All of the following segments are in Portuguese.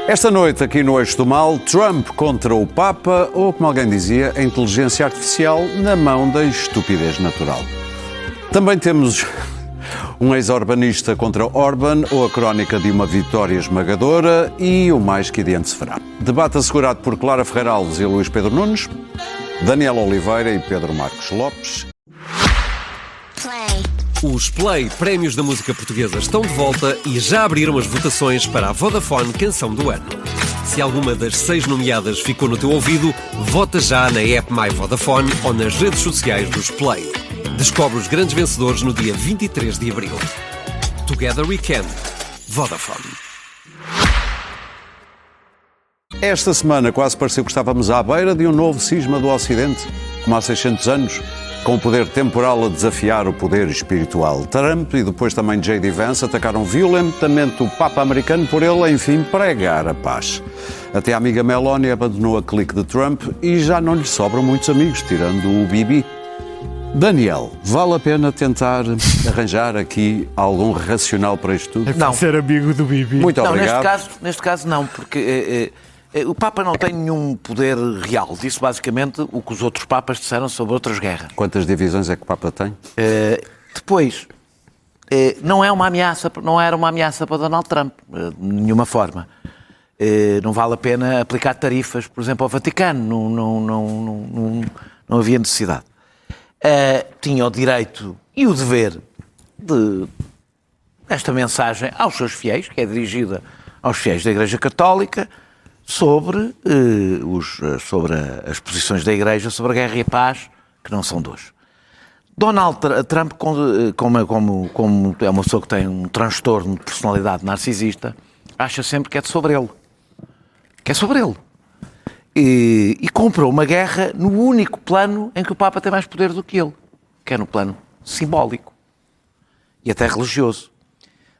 Esta noite, aqui no Eixo do Mal, Trump contra o Papa ou, como alguém dizia, a inteligência artificial na mão da estupidez natural. Também temos um ex-orbanista contra Orban ou a crónica de uma vitória esmagadora e o mais que adiante se fará. Debate assegurado por Clara Ferreira Alves e Luís Pedro Nunes, Daniel Oliveira e Pedro Marcos Lopes. Os Play Prémios da Música Portuguesa estão de volta e já abriram as votações para a Vodafone Canção do Ano. Se alguma das 6 nomeadas ficou no teu ouvido, vota já na app My Vodafone ou nas redes sociais dos Play. Descobre os grandes vencedores no dia 23 de abril. Together We Can. Vodafone. Esta semana quase pareceu que estávamos à beira de um novo cisma do Ocidente, como há 600 anos, com o poder temporal a desafiar o poder espiritual. Trump e depois também J.D. Vance atacaram violentamente o Papa americano por ele, enfim, pregar a paz. Até a amiga Meloni abandonou a clique de Trump e já não lhe sobram muitos amigos, tirando o Bibi. Daniel, vale a pena tentar arranjar aqui algum racional para isto tudo? Não. Ser amigo do Bibi. Muito Não, obrigado. neste caso não, porque o Papa não tem nenhum poder real. Disse basicamente o que os outros Papas disseram sobre outras guerras. Quantas divisões é que o Papa tem? Depois, não era uma ameaça para Donald Trump, de nenhuma forma. Não vale a pena aplicar tarifas, por exemplo, ao Vaticano. Não havia necessidade. Tinha o direito e o dever de esta mensagem aos seus fiéis, que é dirigida aos fiéis da Igreja Católica, sobre as posições da Igreja sobre a guerra e a paz, que não são de hoje. Donald Trump, como é uma pessoa que tem um transtorno de personalidade narcisista, acha sempre que é sobre ele. Que é sobre ele. E comprou uma guerra no único plano em que o Papa tem mais poder do que ele, que é no plano simbólico e até religioso.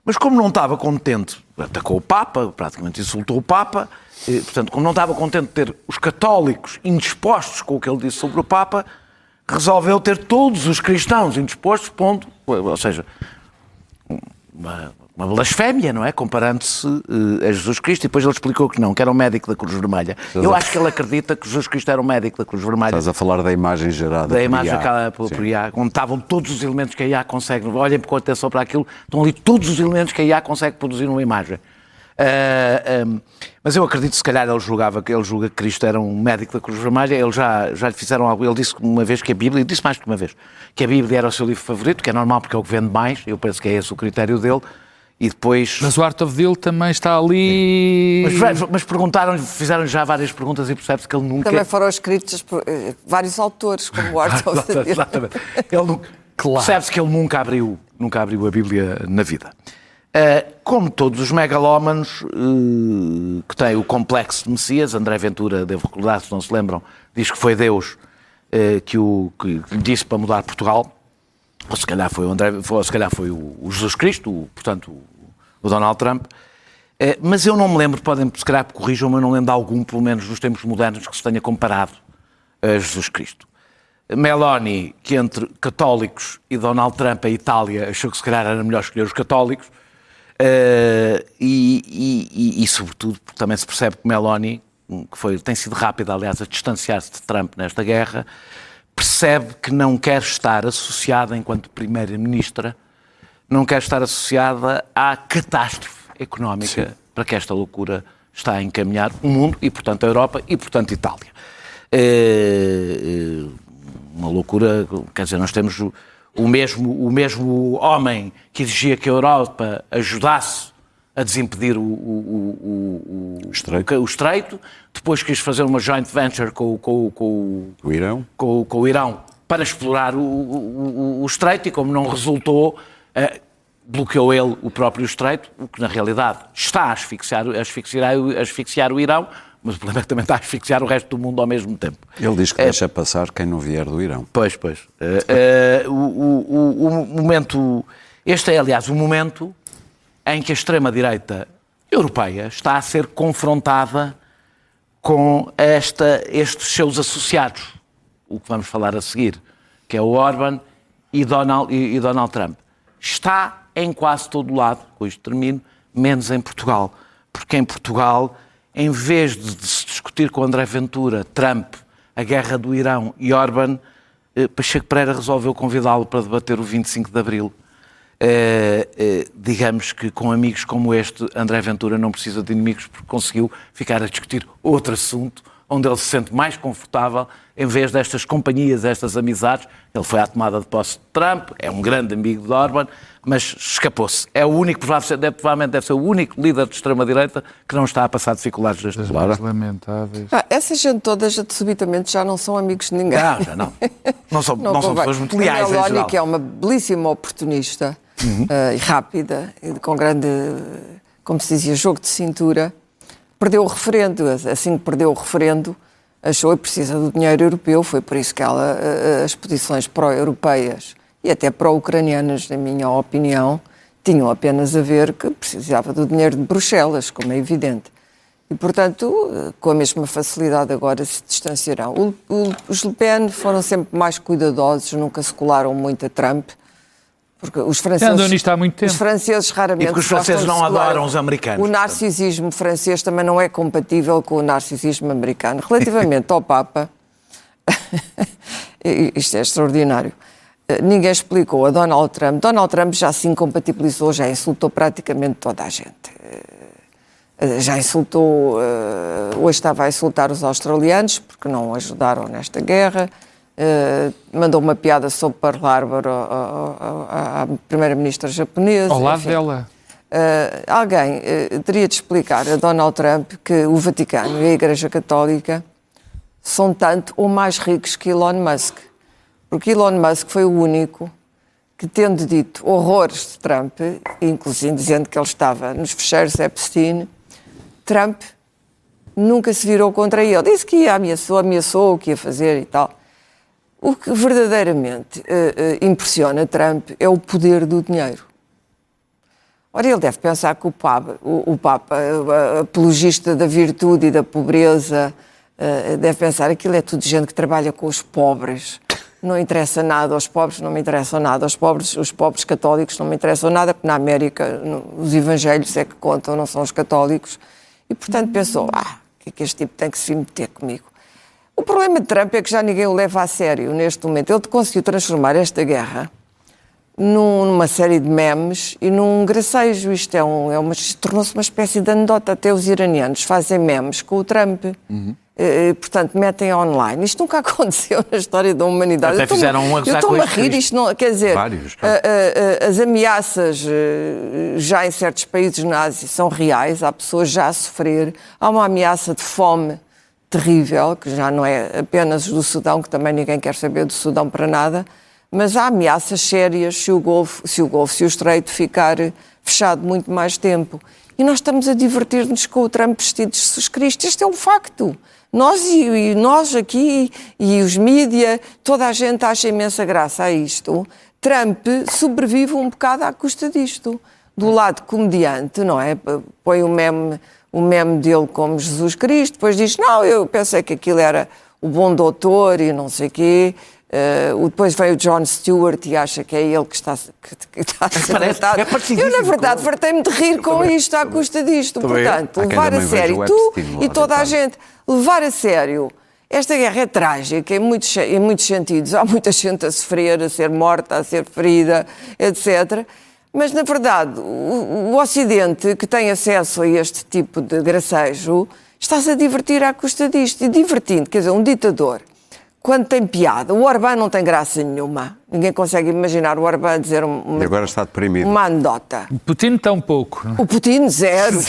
Mas como não estava contente, atacou o Papa, praticamente insultou o Papa, portanto, como não estava contente de ter os católicos indispostos com o que ele disse sobre o Papa, resolveu ter todos os cristãos indispostos, ponto, ou seja, uma blasfémia, não é? Comparando-se a Jesus Cristo, e depois ele explicou que não, que era um médico da Cruz Vermelha. Eu acho que ele acredita que Jesus Cristo era um médico da Cruz Vermelha. Estás a falar da imagem gerada da imagem por IA, onde estavam todos os elementos que a IA consegue, olhem com atenção para aquilo, estão ali todos os elementos que a IA consegue produzir numa imagem. Mas eu acredito, se calhar ele julga que Cristo era um médico da Cruz Vermelha, ele já lhe fizeram algo, ele disse uma vez que a Bíblia, disse mais que uma vez, que a Bíblia era o seu livro favorito, que é normal porque é o que vende mais, eu penso que é esse o critério dele, e depois... Mas o Art of Deal também está ali... Mas fizeram já várias perguntas e percebe-se que ele nunca... Também foram escritos por vários autores, como o Art of Deal. Exatamente. Percebe-se que ele nunca abriu a Bíblia na vida. Como todos os megalómanos que têm o complexo de Messias, André Ventura, devo recordar, se não se lembram, diz que foi Deus que lhe disse para mudar Portugal, ou se calhar foi o Jesus Cristo, portanto o Donald Trump, mas eu não me lembro, podem se calhar corrijam-me, eu não lembro de algum, pelo menos nos tempos modernos, que se tenha comparado a Jesus Cristo. Meloni, que entre católicos e Donald Trump, a Itália, achou que se calhar era melhor escolher os católicos, e sobretudo porque também se percebe que Meloni, que tem sido rápida, aliás, a distanciar-se de Trump nesta guerra, percebe que não quer estar associada, enquanto Primeira-Ministra, não quer estar associada à catástrofe económica. Sim. Para que esta loucura está a encaminhar o mundo e, portanto, a Europa e, portanto, a Itália. Uma loucura, quer dizer, nós temos o mesmo homem que exigia que a Europa ajudasse a desimpedir o Estreito, depois quis fazer uma joint venture com o Irão para explorar o Estreito, e como não resultou, bloqueou ele o próprio Estreito, o que na realidade está a asfixiar o Irão, mas o problema é que também está a asfixiar o resto do mundo ao mesmo tempo. Ele diz que deixa passar quem não vier do Irão. Pois. O momento... Este é, aliás, o momento em que a extrema-direita europeia está a ser confrontada com estes seus associados, o que vamos falar a seguir, que é o Orban e Donald Trump. Está em quase todo o lado, com isto termino, menos em Portugal. Porque em Portugal em vez de se discutir com André Ventura, Trump, a guerra do Irão e Orbán, Pacheco Pereira resolveu convidá-lo para debater o 25 de Abril. Digamos que com amigos como este, André Ventura não precisa de inimigos porque conseguiu ficar a discutir outro assunto onde ele se sente mais confortável em vez destas companhias, estas amizades. Ele foi à tomada de posse de Trump, é um grande amigo de Orbán, mas escapou-se. É o único, provavelmente deve ser o único líder de extrema-direita que não está a passar dificuldades deste Das lado. mais lamentáveis. Essa gente toda, subitamente, já não são amigos de ninguém. Não, já não. Não são pessoas muito leais, A em geral. Meloni, que é uma belíssima oportunista e rápida, e com grande, como se dizia, jogo de cintura, perdeu o referendo. Assim que perdeu o referendo, achou que precisa do dinheiro europeu. Foi por isso que ela, as posições pró-europeias e até pró-ucranianas, na minha opinião, tinham apenas a ver que precisava do dinheiro de Bruxelas, como é evidente. E, portanto, com a mesma facilidade agora se distanciarão. Os Le Pen foram sempre mais cuidadosos, nunca se colaram muito a Trump, porque os franceses... Andam nisto há muito tempo. Os franceses raramente... E porque os franceses gostam não de se colar. adoram os americanos. O narcisismo francês também não é compatível com o narcisismo americano. Relativamente ao Papa, isto é extraordinário, ninguém explicou a Donald Trump. Donald Trump já se incompatibilizou, já insultou praticamente toda a gente. Já insultou, hoje estava a insultar os australianos, porque não ajudaram nesta guerra. Mandou uma piada sobre Pearl Harbor à primeira-ministra japonesa. Ao lado enfim. dela. Alguém teria de explicar a Donald Trump que o Vaticano e a Igreja Católica são tanto ou mais ricos que Elon Musk. Porque Elon Musk foi o único que, tendo dito horrores de Trump, inclusive dizendo que ele estava nos fecheiros Epstein, Trump nunca se virou contra ele. Disse que ameaçou o que ia fazer e tal. O que verdadeiramente impressiona Trump é o poder do dinheiro. Ora, ele deve pensar que o Papa, apologista da virtude e da pobreza, deve pensar que aquilo é tudo gente que trabalha com os pobres. Não interessa nada aos pobres, não me interessam nada. Os pobres católicos não me interessam nada, porque na América os evangelhos é que contam, não são os católicos. E, portanto, pensou, que é que este tipo tem que se meter comigo? O problema de Trump é que já ninguém o leva a sério neste momento. Ele conseguiu transformar esta guerra numa série de memes e num gracejo. Isto tornou-se uma espécie de anedota. Até os iranianos fazem memes com o Trump. Portanto, metem online. Isto nunca aconteceu na história da humanidade. Até fizeram um a gozar com Eu estou-me a rir. Isto não, quer dizer, Vários. as ameaças já em certos países nazis são reais. Há pessoas já a sofrer. Há uma ameaça de fome terrível, que já não é apenas do Sudão, que também ninguém quer saber do Sudão para nada, mas há ameaças sérias se o Estreito ficar fechado muito mais tempo. E nós estamos a divertir-nos com o Trump vestido de Jesus Cristo. Este é um facto. Nós aqui e os mídia, toda a gente acha imensa graça a isto. Trump sobrevive um bocado à custa disto. Do lado comediante, não é? Põe o meme dele como Jesus Cristo, depois diz, não, eu pensei que aquilo era o bom doutor e não sei o quê. Depois veio o Jon Stewart e acha que é ele que está a ser tratado. Eu, na verdade, fartei-me de rir com isto, à custa disto. Portanto, levar a sério, tu e toda a gente, levar a sério. Esta guerra é trágica em muitos sentidos. Há muita gente a sofrer, a ser morta, a ser ferida, etc. Mas, na verdade, o Ocidente, que tem acesso a este tipo de gracejo, está-se a divertir à custa disto. E divertindo, quer dizer, um ditador, quando tem piada, o Orbán não tem graça nenhuma. Ninguém consegue imaginar o Orbán dizer E agora está deprimido. uma anedota. Putin tão pouco. O Putin, zero.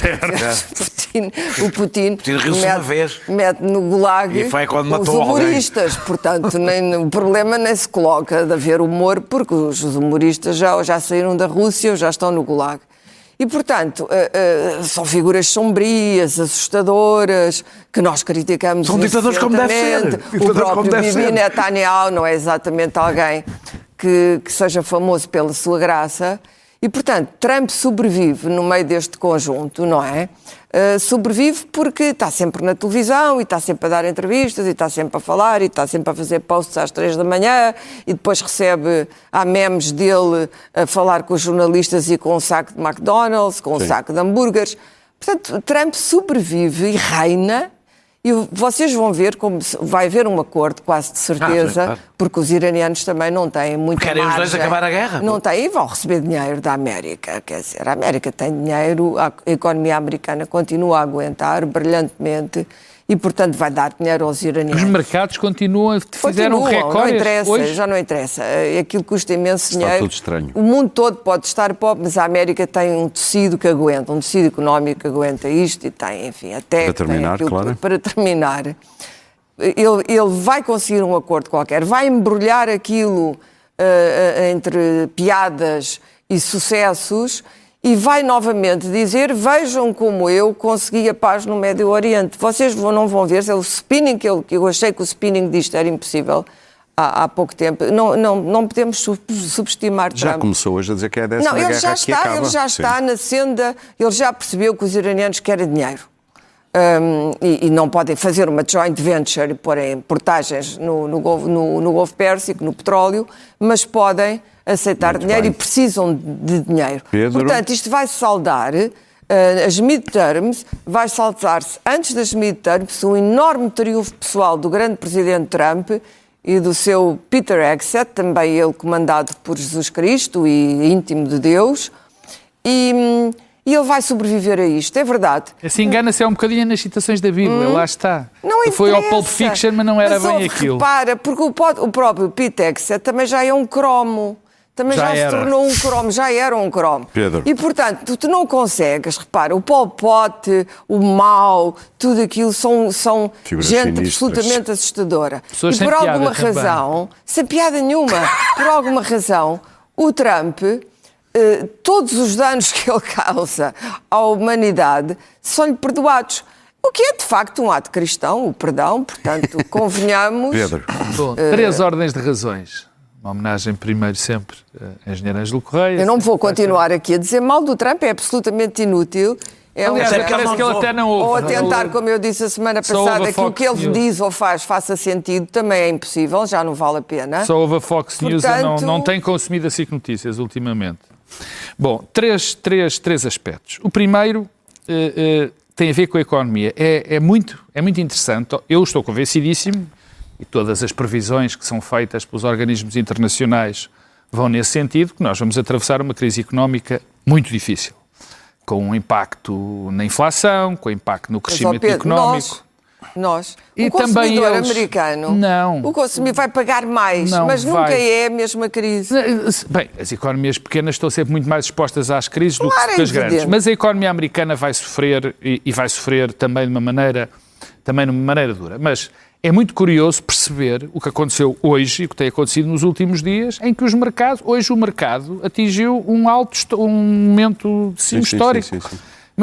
O Putin riu-se uma vez. mete no gulag E foi quando os matou alguém. humoristas. Portanto, o problema nem se coloca de haver humor, porque os humoristas já saíram da Rússia, já estão no gulag. E, portanto, são figuras sombrias, assustadoras, que nós criticamos. São ditadores como deve ser. O próprio Bibi Netanyahu não é exatamente alguém que seja famoso pela sua graça. E, portanto, Trump sobrevive no meio deste conjunto, não é? Sobrevive porque está sempre na televisão e está sempre a dar entrevistas e está sempre a falar e está sempre a fazer posts às 3 da manhã e depois há memes dele a falar com os jornalistas e com um saco de McDonald's, com um saco de hambúrgueres. Portanto, Trump sobrevive e reina. E vocês vão ver como vai haver um acordo, quase de certeza, sim, claro. porque os iranianos também não têm muita Querem os dois margem. acabar a guerra. Não têm e vão receber dinheiro da América. Quer dizer, a América tem dinheiro, a economia americana continua a aguentar brilhantemente e, portanto, vai dar dinheiro aos iranianos. Os mercados fizeram Continuam, recordes. não interessa, Hoje, já não interessa. Aquilo custa imenso Está dinheiro. tudo estranho. O mundo todo pode estar pobre, mas a América tem um tecido que aguenta, um tecido económico que aguenta isto e tem, enfim, até Para terminar, tem aquilo claro. tudo. Para terminar, ele vai conseguir um acordo qualquer, vai embrulhar aquilo entre piadas e sucessos e vai novamente dizer, vejam como eu consegui a paz no Médio Oriente. Vocês não vão ver, é o spinning que eu achei que o spinning disto era impossível há pouco tempo. Não podemos subestimar Trump. Já começou hoje a dizer que é a 10ª Não, ele guerra já que está, acaba. ele já está na senda, ele já percebeu que os iranianos querem dinheiro. E não podem fazer uma joint venture e porem portagens no Golfo Pérsico, no petróleo, mas podem aceitar Muito dinheiro bem. e precisam de dinheiro. Pedro? Portanto, isto vai saldar, as midterms, vai saldar-se antes das midterms, um enorme triunfo pessoal do grande presidente Trump e do seu Peter Hegseth, também ele comandado por Jesus Cristo e íntimo de Deus, e ele vai sobreviver a isto, é verdade. assim engana-se um bocadinho nas citações da Bíblia, lá está. Não Foi ao interessa. Pulp Fiction, mas não era bem aquilo. Repara, porque o próprio Pete Hegseth também já é um cromo. Também Já já se era. tornou um cromo, já era um cromo. Pedro. E, portanto, tu não consegues, repara, o Pol Pot, o Mao, tudo aquilo são Figuras gente sinistras. absolutamente assustadora. Pessoas E sem por piada alguma também. razão, sem piada nenhuma, por alguma razão, o Trump, todos os danos que ele causa à humanidade são-lhe perdoados. O que é, de facto, um ato cristão, o perdão, portanto, convenhamos. Pedro, Bom, 3 ordens de razões. Uma homenagem primeiro sempre a engenheiro Ângelo Correia. Eu não vou continuar aqui a dizer mal do Trump, é absolutamente inútil. É Aliás, um- parece que ele até não ouve. ou a tentar, como eu disse a semana Só passada, ouve a que o Fox que ele News. diz ou faz faça sentido, também é impossível, já não vale a pena. Só houve a Fox News e Portanto- não tem consumido a SIC Notícias ultimamente. Bom, três aspectos. O primeiro tem a ver com a economia. É muito interessante. Eu estou convencidíssimo, e todas as previsões que são feitas pelos organismos internacionais vão nesse sentido, que nós vamos atravessar uma crise económica muito difícil, com um impacto na inflação, com um impacto no Mas, ó crescimento Pedro, económico. Nós. E O também consumidor eles- americano, Não. o consumidor vai pagar mais, Não mas nunca vai. é a mesma crise. Bem, as economias pequenas estão sempre muito mais expostas às crises do Claro, que é as grandes. evidente. Mas a economia americana vai sofrer e vai sofrer também de uma maneira dura. Mas é muito curioso perceber o que aconteceu hoje e o que tem acontecido nos últimos dias, em que hoje o mercado atingiu um momento histórico. sim.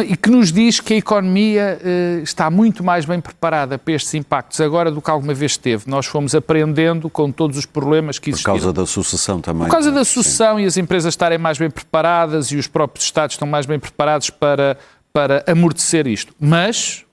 E que nos diz que a economia está muito mais bem preparada para estes impactos agora do que alguma vez esteve. Nós fomos aprendendo com todos os problemas que por existiram. causa da sucessão também. Por causa da Sim. sucessão e as empresas estarem mais bem preparadas e os próprios Estados estão mais bem preparados para amortecer isto. Mas,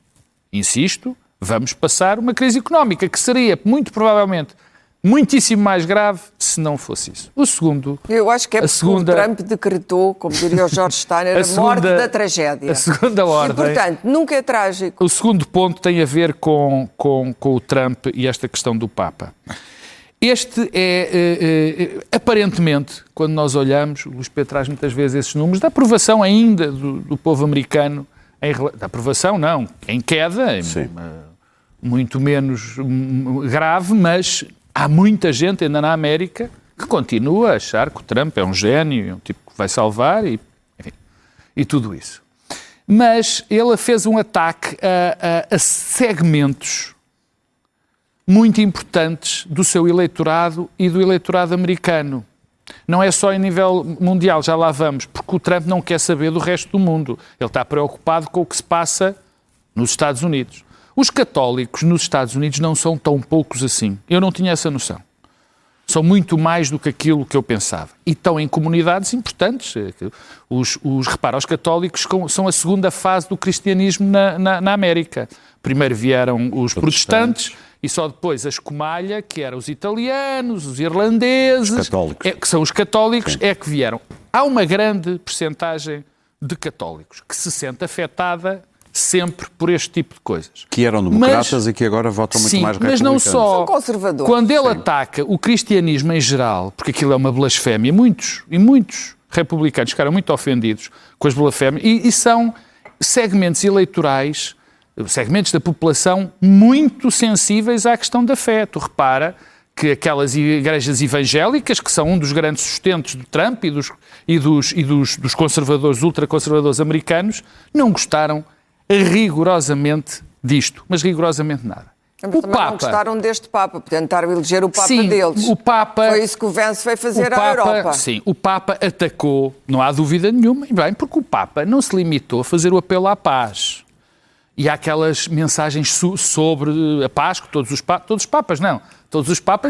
insisto, vamos passar uma crise económica que seria, muito provavelmente, muitíssimo mais grave se não fosse isso. O segundo... Eu acho que é A porque segunda- o Trump decretou, como diria o Jorge Steiner, a morte da tragédia. A segunda E, ordem... portanto, nunca é trágico. O segundo ponto tem a ver com o Trump e esta questão do Papa. Este aparentemente, quando nós olhamos, o Luís Pedro traz muitas vezes esses números, da aprovação ainda do povo americano, da aprovação não, em queda, Sim. muito menos grave, mas há muita gente ainda na América que continua a achar que o Trump é um gênio, é um tipo que vai salvar e tudo isso. Mas ele fez um ataque a segmentos muito importantes do seu eleitorado e do eleitorado americano. Não é só em nível mundial, já lá vamos, porque o Trump não quer saber do resto do mundo. Ele está preocupado com o que se passa nos Estados Unidos. Os católicos nos Estados Unidos não são tão poucos assim. Eu não tinha essa noção. São muito mais do que aquilo que eu pensava. E estão em comunidades importantes. Repara, os católicos são a segunda fase do cristianismo na América. Primeiro vieram os protestantes e só depois a escumalha, que eram os italianos, os irlandeses, Os católicos. que são os católicos, Sim. é que vieram. Há uma grande percentagem de católicos que se sente afetada sempre por este tipo de coisas. Que eram democratas e que agora votam muito mais republicanos. republicanos. Mas não só. São conservadores. Quando ele ataca o cristianismo em geral, porque aquilo é uma blasfémia, muitos republicanos ficaram muito ofendidos com as blasfémias, e são segmentos eleitorais, segmentos da população muito sensíveis à questão da fé. Tu repara que aquelas igrejas evangélicas, que são um dos grandes sustentos do Trump e dos conservadores, ultraconservadores americanos, não gostaram rigorosamente disto, mas rigorosamente nada. Mas também não gostaram deste Papa, tentaram eleger o Papa deles. O Papa... Foi isso que o Vance foi fazer à Europa. Sim, o Papa atacou, não há dúvida nenhuma, e bem, porque o Papa não se limitou a fazer o apelo à paz. E há aquelas mensagens sobre a paz, que todos os Papas,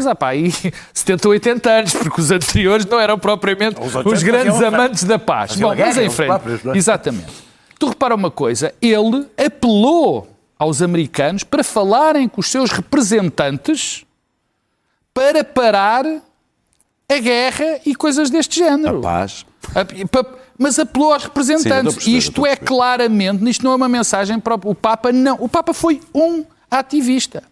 há pá, aí 70 ou 80 anos, porque os anteriores não eram propriamente os grandes amantes da paz. Bom, mas em frente. Exatamente. Tu repara uma coisa, ele apelou aos americanos para falarem com os seus representantes para parar a guerra e coisas deste género. A paz. Mas apelou aos representantes. Sim, isto é claramente, isto não é uma mensagem própria. O Papa não. O Papa foi um ativista.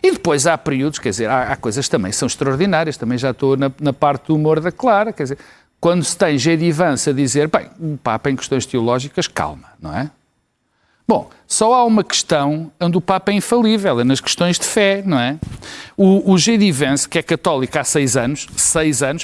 E depois há períodos, quer dizer, há coisas também que são extraordinárias. Também já estou na parte do humor da Clara, quer dizer, quando se tem J.D. Vance a dizer, bem, o Papa em questões teológicas, calma, não é? Bom, só há uma questão onde o Papa é infalível, é nas questões de fé, não é? O J.D. Vance, que é católico há 6 anos,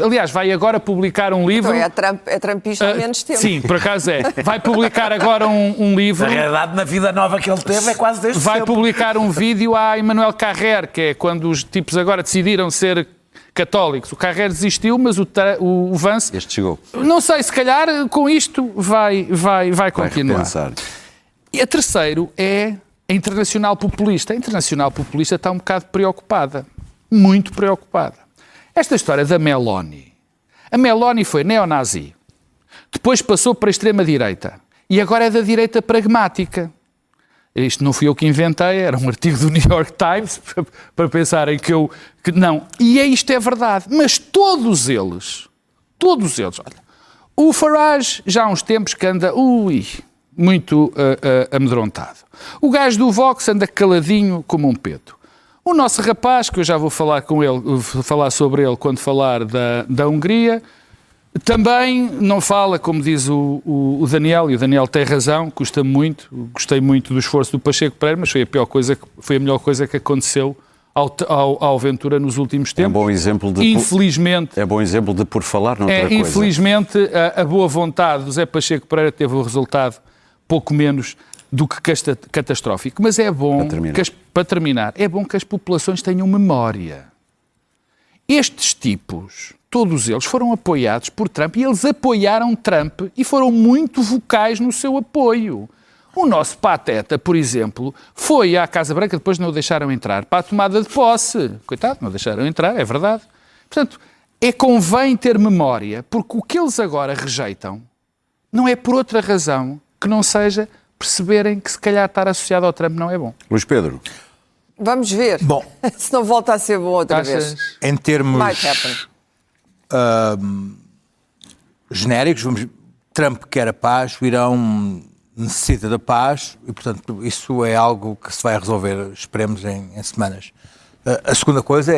aliás, vai agora publicar um livro... Então é trampista há menos tempo. Sim, por acaso é. Vai publicar agora um livro... Na realidade, na vida nova que ele teve, é quase deste Vai tempo. publicar um vídeo a Emmanuel Carrère, que é quando os tipos agora decidiram ser católicos. O Carrère desistiu, mas o Vance... Este chegou. Não sei, se calhar com isto vai continuar. Repensar. E a terceiro é a Internacional Populista. A Internacional Populista está um bocado preocupada. Muito preocupada. Esta história da Meloni. A Meloni foi neonazi. Depois passou para a extrema-direita. E agora é da direita pragmática. Isto não fui eu que inventei, era um artigo do New York Times, para pensarem que não. E isto é verdade. Mas todos eles, olha, o Farage já há uns tempos que anda, muito amedrontado. O gajo do Vox anda caladinho como um peto. O nosso rapaz, que eu já vou falar sobre ele quando falar da Hungria, também não fala, como diz o Daniel, e o Daniel tem razão, custa muito, gostei muito do esforço do Pacheco Pereira, mas foi a melhor coisa que aconteceu ao Ventura nos últimos tempos. É um bom exemplo de... Infelizmente... É bom exemplo de por falar noutra coisa. Infelizmente, a boa vontade do Zé Pacheco Pereira teve o resultado pouco menos do que catastrófico. Mas é bom, para terminar, é bom que as populações tenham memória. Estes tipos, todos eles, foram apoiados por Trump e eles apoiaram Trump e foram muito vocais no seu apoio. O nosso pateta, por exemplo, foi à Casa Branca, depois não o deixaram entrar, para a tomada de posse. Coitado, não o deixaram entrar, é verdade. Portanto, convém ter memória, porque o que eles agora rejeitam não é por outra razão que não seja perceberem que se calhar estar associado ao Trump não é bom. Luís Pedro. Vamos ver. Bom. Se não volta a ser bom outra vez. Em termos Might happen. genéricos, Trump quer a paz, o Irão necessita da paz e, portanto, isso é algo que se vai resolver, esperemos, em semanas. A segunda coisa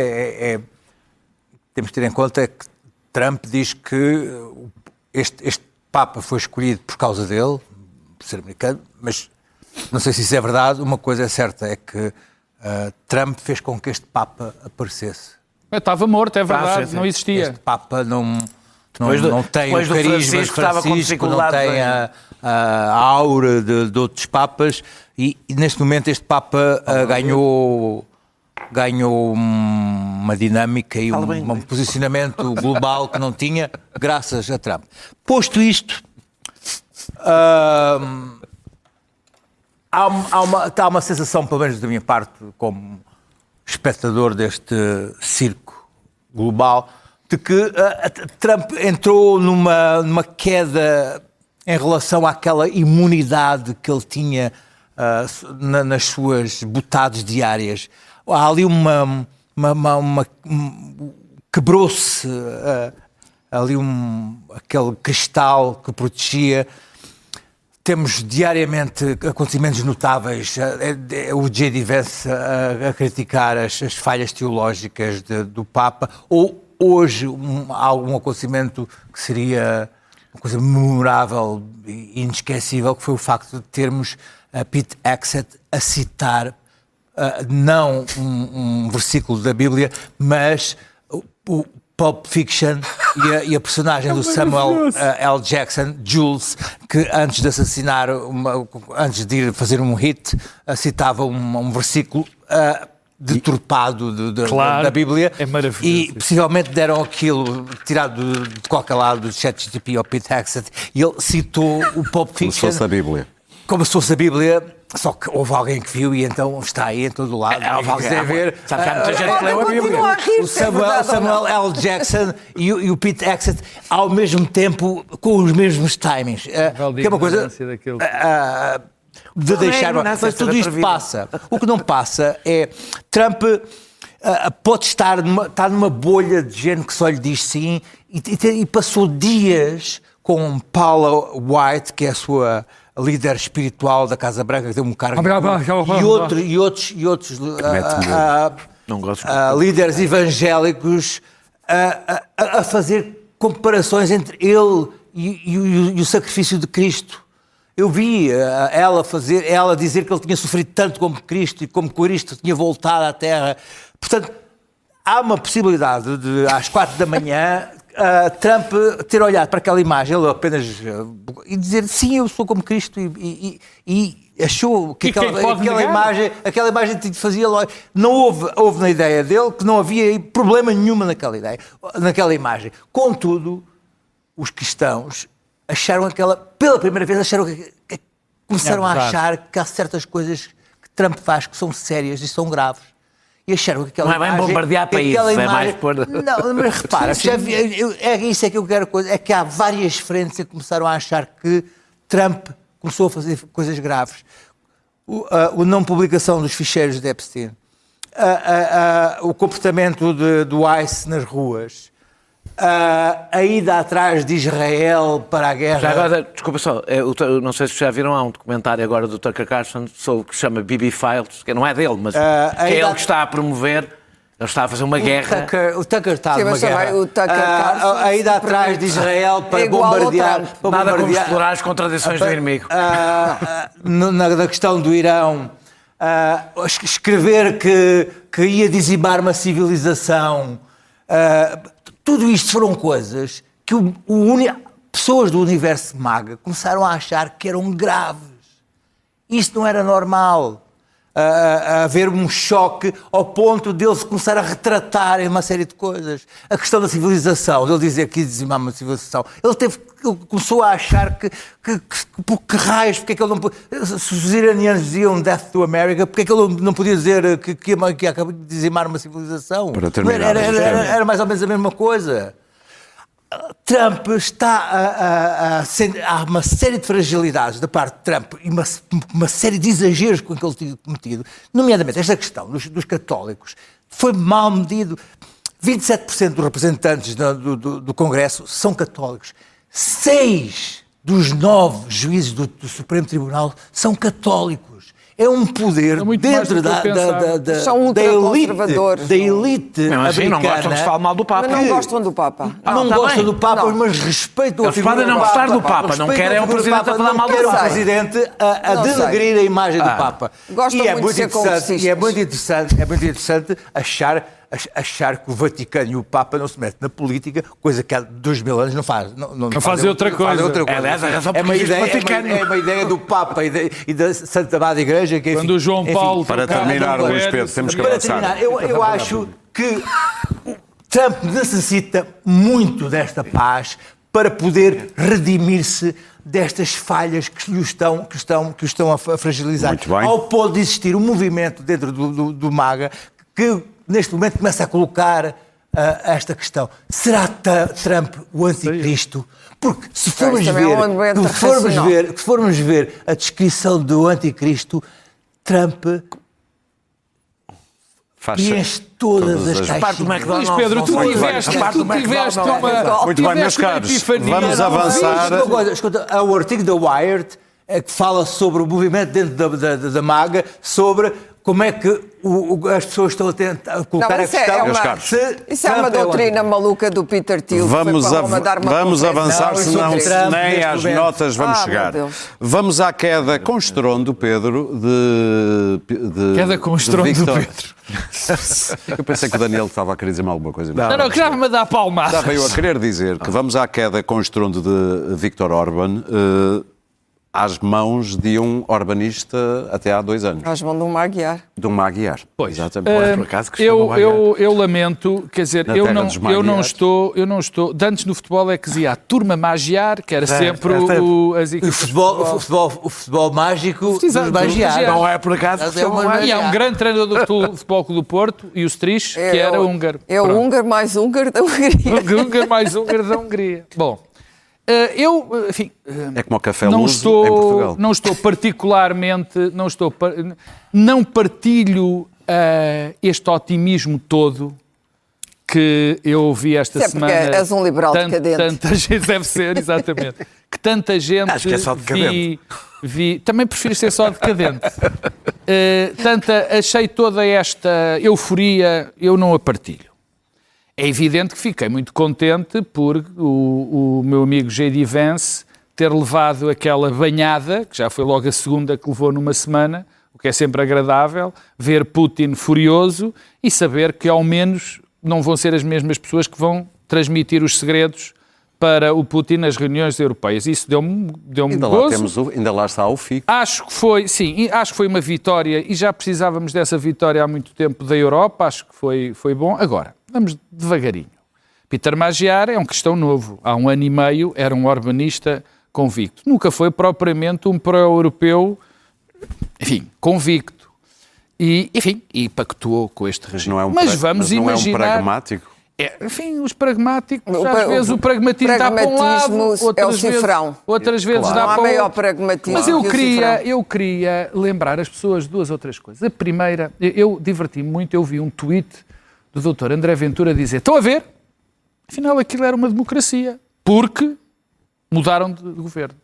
temos de ter em conta que Trump diz que este Papa foi escolhido por causa dele, por ser americano, mas não sei se isso é verdade. Uma coisa é certa, é que Trump fez com que este Papa aparecesse. Estava morto, é verdade, não existia. Este Papa não tem o carisma de Francisco, não tem a aura de outros Papas e neste momento este Papa ganhou uma dinâmica e um posicionamento global que não tinha, graças a Trump. Posto isto, há uma sensação, pelo menos da minha parte, como espectador deste circo global, de que Trump entrou numa queda em relação àquela imunidade que ele tinha nas suas botadas diárias. Há ali quebrou-se ali aquele cristal que protegia. temos diariamente acontecimentos notáveis. O J.D. Vance a criticar as falhas teológicas do Papa, ou hoje algum acontecimento que seria uma coisa memorável e inesquecível, que foi o facto de termos Pete Hegseth a citar não um versículo da Bíblia, mas o Pulp Fiction e a personagem do Samuel L. Jackson, Jules, que antes de assassinar, antes de ir fazer um hit, citava um versículo deturpado da Bíblia. É maravilhoso. E possivelmente deram aquilo tirado de qualquer lado do ChatGPT ou Pete Hegseth, e ele citou o Pulp Fiction. Como se fosse a Bíblia. Como se fosse a Bíblia, só que houve alguém que viu e então está aí em todo lado. Houve alguém, quiser ver. sabe que há muita gente que leu a Bíblia. Continua a rir, O Samuel L. Jackson e o Pete Hegseth ao mesmo tempo com os mesmos timings. Que é uma coisa de deixar. Mas tudo isto passa. O que não passa é Trump pode estar numa bolha de gente que só lhe diz sim e passou dias com Paula White, que é a sua líder espiritual da Casa Branca, que tem um cargo, e outros Não gosto. líderes evangélicos a fazer comparações entre ele e o sacrifício de Cristo. Eu vi ela dizer que ele tinha sofrido tanto como Cristo e como Cristo tinha voltado à Terra. Portanto, há uma possibilidade de, às 4 da manhã, Trump ter olhado para aquela imagem, ele apenas e dizer sim, eu sou como Cristo e achou que aquela imagem te fazia lógica. Não houve na ideia dele que não havia problema nenhuma naquela imagem. Contudo, os cristãos acharam pela primeira vez começaram a achar que há certas coisas que Trump faz que são sérias e são graves. E acharam que aquela não é bem bombardear países, é mais pôr... Não, mas repara, isso é que eu quero coisa, é que há várias frentes que começaram a achar que Trump começou a fazer coisas graves. A não publicação dos ficheiros de Epstein, o comportamento do ICE nas ruas, a ida atrás de Israel para a guerra. Já agora, desculpa só, não sei se já viram, há um documentário agora do Tucker Carlson sobre que se chama BB Files, que não é dele, mas que é ele que está a promover, ele está a fazer uma guerra. O Tucker está numa guerra. O Tucker Carlson, a ida atrás de Israel para bombardear. Nada como explorar as contradições do inimigo. Na questão do Irão, escrever que ia dizimar uma civilização. Tudo isto foram coisas que pessoas do universo MAGA começaram a achar que eram graves. Isto não era normal. Haver um choque ao ponto de ele se começar a retratar em uma série de coisas. A questão da civilização, de ele dizer que ia dizimar uma civilização. Ele começou a achar que raios, porque é que ele não podia... Se os iranianos diziam Death to America, porque é que ele não podia dizer que ia acabar de dizimar uma civilização? Para terminar, era mais ou menos a mesma coisa. Trump há uma série de fragilidades da parte de Trump e uma série de exageros com que ele tinha cometido, nomeadamente esta questão dos católicos, foi mal medido. 27% dos representantes do Congresso são católicos. 6 dos 9 juízes do Supremo Tribunal são católicos. É um poder dentro da elite americana. Não gostam de falar mal do Papa. Mas não gostam do Papa. Não gostam do Papa, mas respeitam a figura do Papa. Eles podem não gostar do Papa, não querem um presidente a falar mal do Papa. Não querem um presidente a denegrir a imagem do Papa. Gostam muito de ser congressistas. E é muito interessante achar que o Vaticano e o Papa não se metem na política, coisa que há 2000 anos não faz. Não fazem outra coisa. Aliás, a razão porque existe o Vaticano. É uma ideia do Papa e da Santa Amada Igreja. Que, quando o João Paulo... Para terminar, Luís Pedro, temos que avançar. Eu acho que Trump necessita muito desta paz para poder redimir-se destas falhas que o estão a fragilizar. Muito bem. Ao ponto de existir um movimento dentro do MAGA que neste momento começa a colocar esta questão. Será Trump o anticristo? Porque se formos ver a descrição do anticristo, Trump preenche todas as caixinhas. Luís Pedro, tu tiveste uma... Muito bem, meus caros, vamos avançar. Escuta, o artigo da Wired que fala sobre o movimento dentro da MAGA, sobre como é que as pessoas estão a tentar colocar a questão. Isso é uma doutrina maluca do Peter Thiel. Vamos avançar, senão nem às notas vamos chegar. Vamos à queda com estrondo, Pedro, de Queda com estrondo do Viktor. Pedro. Eu pensei que o Daniel estava a querer dizer-me alguma coisa. Não, que já me dá palmadas. Estava eu a querer dizer que vamos à queda com estrondo de Viktor Orban, às mãos de um orbanista até há 2 anos. Às mãos de um Magyar. De um Magyar. Pois. Exatamente. Por acaso, que chama Magyar. Eu lamento, quer dizer, Na eu terra não dos estou. De antes no futebol é que dizia a turma Magyar, que era sempre as O equipas. futebol mágico dos Exato, magiares. Não é por acaso que se chama Magyar. E há um grande treinador do Futebol Clube do Porto, e o Strich, que era húngaro. É o húngaro mais húngaro da Hungria. Húngaro mais húngaro da Hungria. Bom, eu, enfim, É como o café não Luso em Portugal. estou particularmente, não partilho este otimismo todo que eu ouvi esta Isso é porque semana. és um liberal decadente. Tanta gente deve ser, exatamente. Que tanta gente Acho que é só decadente. vi. Também prefiro ser só decadente. Achei toda esta euforia, eu não a partilho. É evidente que fiquei muito contente por o meu amigo J.D. Vance ter levado aquela banhada, que já foi logo a segunda que levou numa semana, o que é sempre agradável, ver Putin furioso e saber que ao menos não vão ser as mesmas pessoas que vão transmitir os segredos para o Putin nas reuniões europeias. Isso deu-me gozo. Ainda lá está o FIC. Acho que foi uma vitória e já precisávamos dessa vitória há muito tempo da Europa, acho que foi bom. Agora, vamos devagarinho. Peter Magyar é um cristão novo. Há 1 ano e meio era um orbanista convicto. Nunca foi propriamente um pró-europeu, enfim, convicto. E pactuou com este regime. Mas vamos imaginar... Não é um pragmático? Enfim, os pragmáticos, às vezes o pragmatismo dá para um lado, é o cifrão. Outras vezes Claro. dá Não há para o maior outro. pragmatismo Mas que o cifrão. eu queria lembrar as pessoas de 2 ou 3 coisas. A primeira, eu diverti-me muito, eu vi um tweet do Dr. André Ventura dizer: estão a ver? Afinal aquilo era uma democracia, porque mudaram de governo.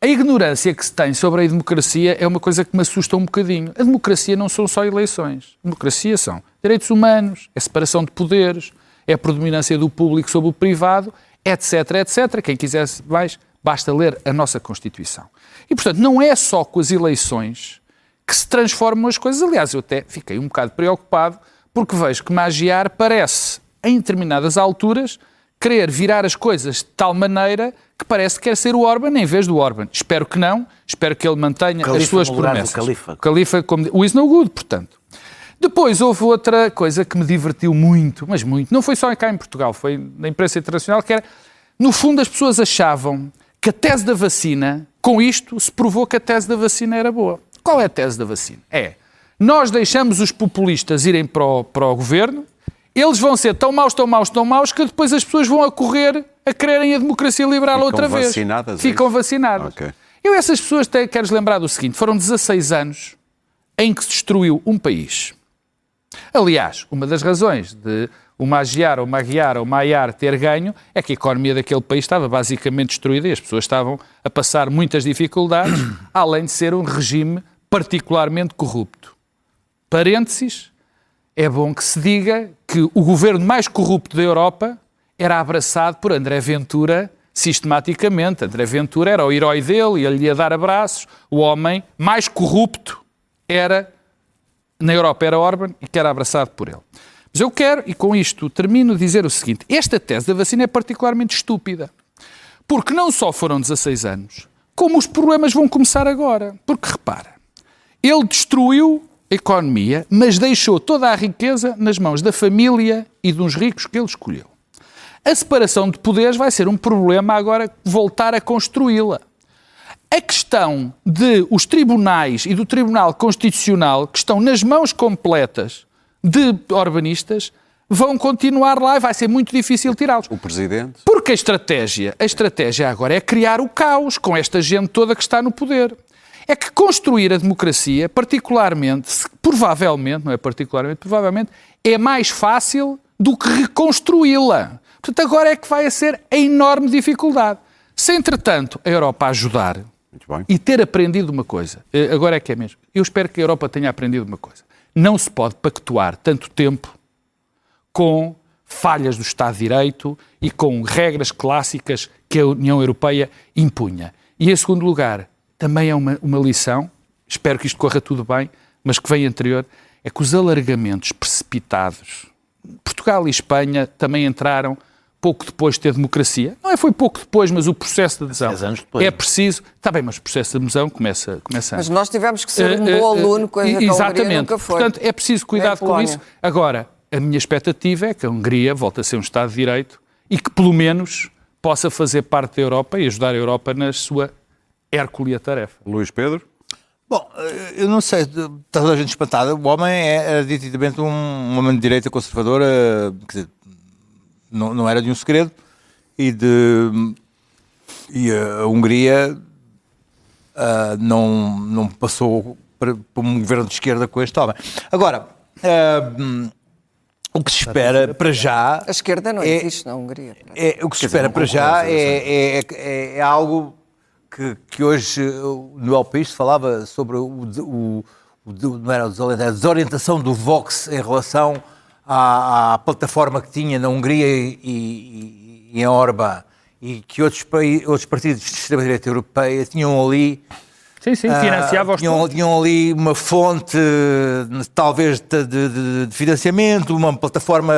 A ignorância que se tem sobre a democracia é uma coisa que me assusta um bocadinho. A democracia não são só eleições. A democracia são direitos humanos, é separação de poderes, é a predominância do público sobre o privado, etc, etc. Quem quiser mais, basta ler a nossa Constituição. E, portanto, não é só com as eleições que se transformam as coisas. Aliás, eu até fiquei um bocado preocupado porque vejo que Magyar parece, em determinadas alturas, querer virar as coisas de tal maneira que parece que quer ser o Orban em vez do Orban. Espero que não. Espero que ele mantenha as suas promessas. O Califa, como o is no good, portanto. Depois houve outra coisa que me divertiu muito, mas muito. Não foi só cá em Portugal, foi na imprensa internacional, que era, no fundo, as pessoas achavam que a tese da vacina, com isto, se provou que a tese da vacina era boa. Qual é a tese da vacina? Nós deixamos os populistas irem para o governo, eles vão ser tão maus, que depois as pessoas vão a correr a quererem a democracia liberal outra vez. Ficam vacinadas. Okay. Eu, essas pessoas, quero lembrar do seguinte: foram 16 anos em que se destruiu um país. Aliás, uma das razões de o Magyar ter ganho é que a economia daquele país estava basicamente destruída e as pessoas estavam a passar muitas dificuldades, além de ser um regime particularmente corrupto. Parênteses, é bom que se diga que o governo mais corrupto da Europa era abraçado por André Ventura sistematicamente. André Ventura era o herói dele e ele lhe ia dar abraços. O homem mais corrupto na Europa era Orban e que era abraçado por ele. Mas eu quero, e com isto termino, dizer o seguinte: esta tese da vacina é particularmente estúpida. Porque não só foram 16 anos, como os problemas vão começar agora. Porque, repara, ele destruiu a economia, mas deixou toda a riqueza nas mãos da família e dos ricos que ele escolheu. A separação de poderes vai ser um problema agora voltar a construí-la. A questão de os tribunais e do Tribunal Constitucional, que estão nas mãos completas de orbanistas, vão continuar lá e vai ser muito difícil tirá-los. O Presidente? Porque a estratégia agora é criar o caos com esta gente toda que está no poder. É que construir a democracia, provavelmente, é mais fácil do que reconstruí-la. Portanto, agora é que vai ser a enorme dificuldade. Se, entretanto, a Europa ajudar, Muito bem. E ter aprendido uma coisa, agora é que é mesmo, eu espero que a Europa tenha aprendido uma coisa. Não se pode pactuar tanto tempo com falhas do Estado de Direito e com regras clássicas que a União Europeia impunha. E, em segundo lugar, também é uma lição, espero que isto corra tudo bem, mas que vem anterior, é que os alargamentos precipitados, Portugal e Espanha também entraram pouco depois de ter democracia. Não foi pouco depois, mas o processo de adesão 10 anos depois. é preciso... Está bem, mas o processo de adesão começa antes. Mas nós tivemos que ser um bom aluno, coisa que a Hungria nunca foi. Portanto, é preciso cuidado com Polónia. isso. Agora, a minha expectativa é que a Hungria volte a ser um Estado de Direito e que, pelo menos, possa fazer parte da Europa e ajudar a Europa na sua hércula tarefa. Luís Pedro? Bom, eu não sei, está toda a gente espantada. O homem era nitidamente um homem de direita conservadora, quer dizer, não era de um segredo, e a Hungria não passou para um governo de esquerda com este homem. Agora, o que se espera para já... A esquerda não existe na Hungria. o que se espera para já é algo que hoje no El País se falava sobre não era a desorientação do Vox em relação à plataforma que tinha na Hungria e em Orbán, e que outros partidos de extrema-direita europeia tinham ali... Sim, financiava os tinham ali uma fonte, talvez, de financiamento, uma plataforma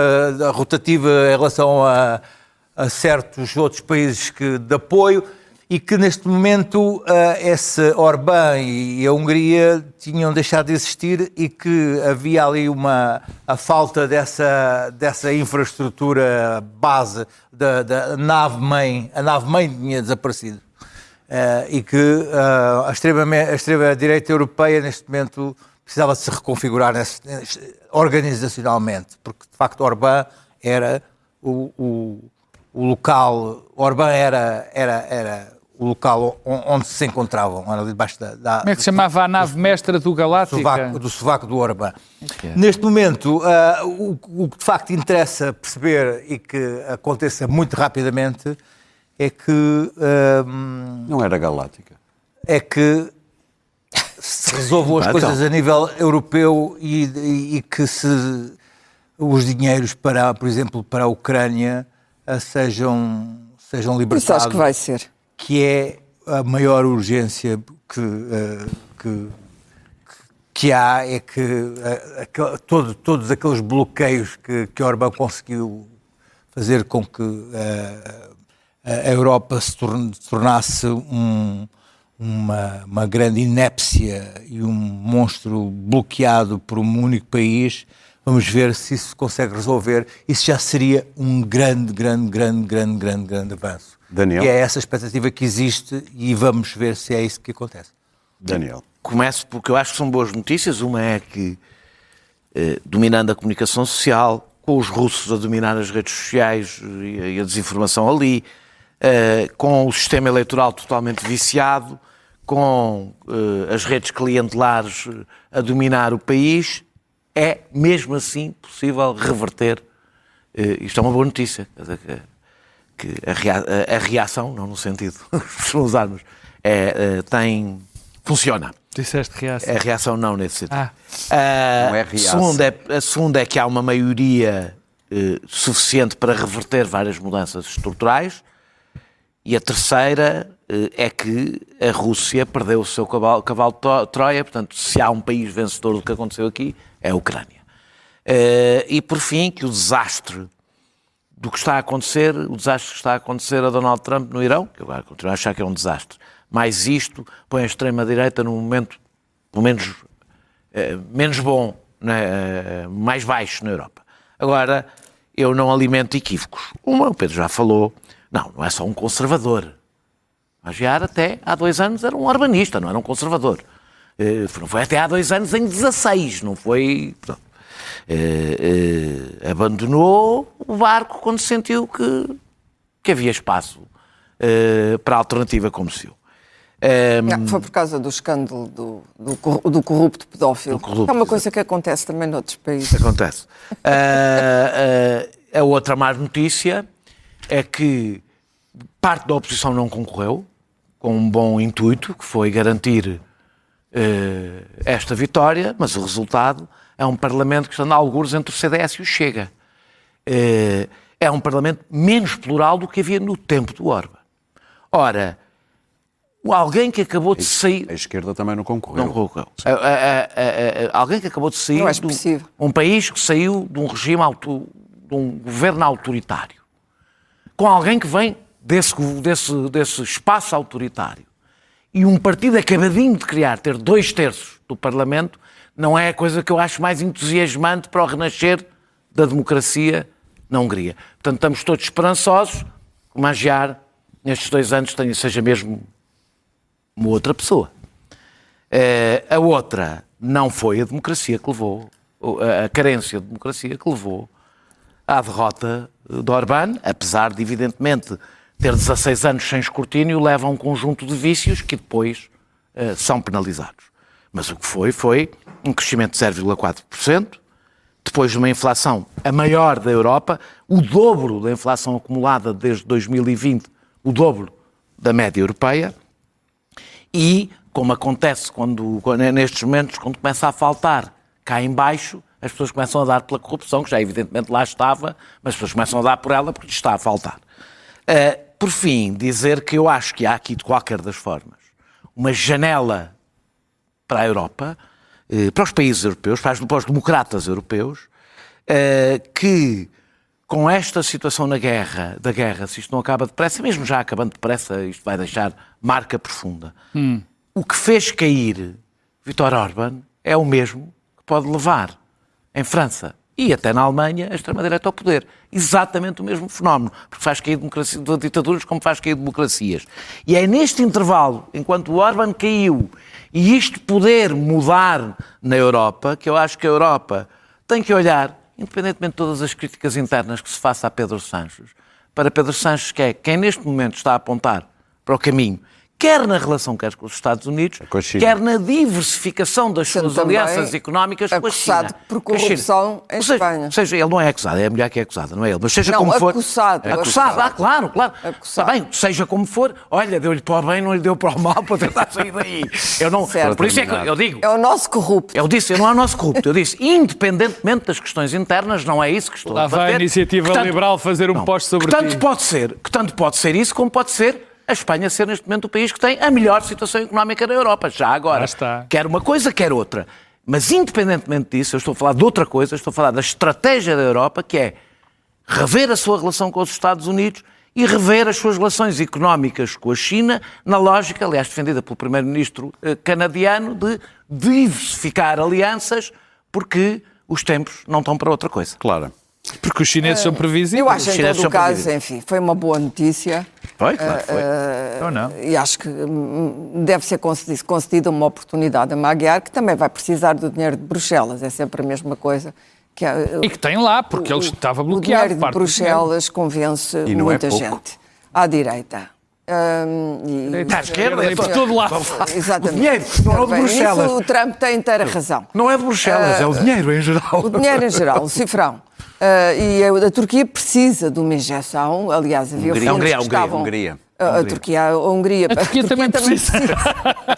rotativa em relação a certos outros países de apoio, e que neste momento esse Orbán e a Hungria tinham deixado de existir, e que havia ali a falta dessa infraestrutura base da nave-mãe. A nave-mãe tinha desaparecido. E que a extrema-direita europeia neste momento precisava de se reconfigurar organizacionalmente, porque de facto Orbán era o local, Orbán era o local onde se encontravam, ali debaixo da... Como é que se chamava a nave mestra do Galáctica? Do sovaco do Orbán. Neste momento, o que de facto interessa perceber, e que aconteça muito rapidamente, é que... Não era galáctica. É que se resolvam as coisas a nível europeu e que os dinheiros para, por exemplo, para a Ucrânia sejam libertados. Isso acho que vai ser. Que é a maior urgência que há, é que todos aqueles bloqueios que Orbán conseguiu fazer com que a Europa se tornasse uma grande inépcia e um monstro bloqueado por um único país. Vamos ver se isso se consegue resolver. Isso já seria um grande avanço. Daniel? E é essa a expectativa que existe, e vamos ver se é isso que acontece. Daniel? Começo porque eu acho que são boas notícias. Uma é que, dominando a comunicação social, com os russos a dominar as redes sociais e a desinformação ali, com o sistema eleitoral totalmente viciado, com as redes clientelares a dominar o país, é mesmo assim possível reverter. Isto é uma boa notícia. Que a reação, não no sentido de usarmos, funciona. Disseste reação. A reação não nesse sentido. Não é reação. A segunda é que há uma maioria suficiente para reverter várias mudanças estruturais. E a terceira é que a Rússia perdeu o seu cavalo de Troia. Portanto, se há um país vencedor do que aconteceu aqui, é a Ucrânia. E por fim, que o desastre do que está a acontecer, o desastre que está a acontecer a Donald Trump no Irão, que eu agora continuo a achar que é um desastre, mas isto põe a extrema-direita num momento, pelo menos, menos bom, né? Mais baixo na Europa. Agora, eu não alimento equívocos. O Pedro já falou, não é só um conservador. Magyar até há 2 anos era um urbanista, não era um conservador. Não foi até há 2 anos em 16, não foi... abandonou o barco quando sentiu que havia espaço para a alternativa como se viu. Foi por causa do escândalo do corrupto pedófilo. É uma coisa que acontece também noutros países. Acontece. A outra má notícia é que parte da oposição não concorreu, com um bom intuito, que foi garantir esta vitória, mas o resultado é um Parlamento que está a algures entre o CDS e o Chega. É um Parlamento menos plural do que havia no tempo do Orbán. Ora, alguém que acabou de sair... A esquerda também não concorreu. Não concorreu. Alguém que acabou de sair Não é de expressivo. um país que saiu de um regime, de um governo autoritário, com alguém que vem desse espaço autoritário, e um partido acabadinho de criar, ter 2/3 do Parlamento, não é a coisa que eu acho mais entusiasmante para o renascer da democracia na Hungria. Portanto, estamos todos esperançosos que o Magyar, nestes 2 anos, seja mesmo uma outra pessoa. A outra não foi a democracia que levou, a carência de democracia que levou à derrota de Orbán, apesar de, evidentemente, ter 16 anos sem escrutínio, leva a um conjunto de vícios que depois são penalizados. Mas o que foi um crescimento de 0,4%, depois de uma inflação a maior da Europa, o dobro da inflação acumulada desde 2020, o dobro da média europeia, e, como acontece nestes momentos, quando começa a faltar cá em baixo, as pessoas começam a dar pela corrupção, que já evidentemente lá estava, mas as pessoas começam a dar por ela porque está a faltar. Por fim, dizer que eu acho que há aqui, de qualquer das formas, uma janela para a Europa, para os países europeus, para os democratas europeus, que com esta situação da guerra, se isto não acaba depressa, mesmo já acabando depressa, isto vai deixar marca profunda. O que fez cair Viktor Orbán é o mesmo que pode levar em França e até na Alemanha a extrema-direita ao poder. Exatamente o mesmo fenómeno, porque faz cair ditaduras como faz cair democracias. E é neste intervalo, enquanto o Orbán caiu, e isto poder mudar na Europa, que eu acho que a Europa tem que olhar, independentemente de todas as críticas internas que se faça a Pedro Sánchez, para Pedro Sánchez, que é quem neste momento está a apontar para o caminho, quer na relação quer com os Estados Unidos, quer na diversificação das suas alianças económicas com a China. Acusado por corrupção em Espanha. Ou seja, ele não é acusado, é a mulher que é acusada, não é ele. Mas seja Não, como for... acusado. Acusado, claro. Acusado. Está bem, seja como for, olha, deu-lhe para o bem, não lhe deu para o mal para tentar sair daí. Eu não... Certo. Por isso é que eu digo... É o nosso corrupto. Eu não é o nosso corrupto. Eu disse, independentemente das questões internas, não é isso que estou a Lá vai a iniciativa liberal fazer um post sobre ti. Que tanto pode ser isso, como pode ser a Espanha ser neste momento o país que tem a melhor situação económica da Europa, já agora. Lá está. Quer uma coisa, quer outra. Mas independentemente disso, eu estou a falar de outra coisa, estou a falar da estratégia da Europa, que é rever a sua relação com os Estados Unidos e rever as suas relações económicas com a China, na lógica, aliás, defendida pelo primeiro-ministro canadiano, de diversificar alianças, porque os tempos não estão para outra coisa. Claro. Porque os chineses são previsíveis. Eu acho, em chineses todo são o caso, previsíveis. enfim, foi uma boa notícia. Foi? Claro, foi. Ou não? E acho que deve ser concedida uma oportunidade a Magyar, que também vai precisar do dinheiro de Bruxelas. É sempre a mesma coisa. E que tem lá, porque ele estava O bloqueado. dinheiro de parte do Bruxelas convence E não é muita pouco. gente. À direita. À esquerda, e por todo lado. Exatamente. O dinheiro, não é de Bem, Bruxelas. isso o Trump tem inteira razão. Não é de Bruxelas, é o dinheiro em geral. O dinheiro em geral, o cifrão. E a Turquia precisa de uma injeção. Aliás, havia Hungria, fundos Hungria, que estavam... Hungria. A Hungria também precisa.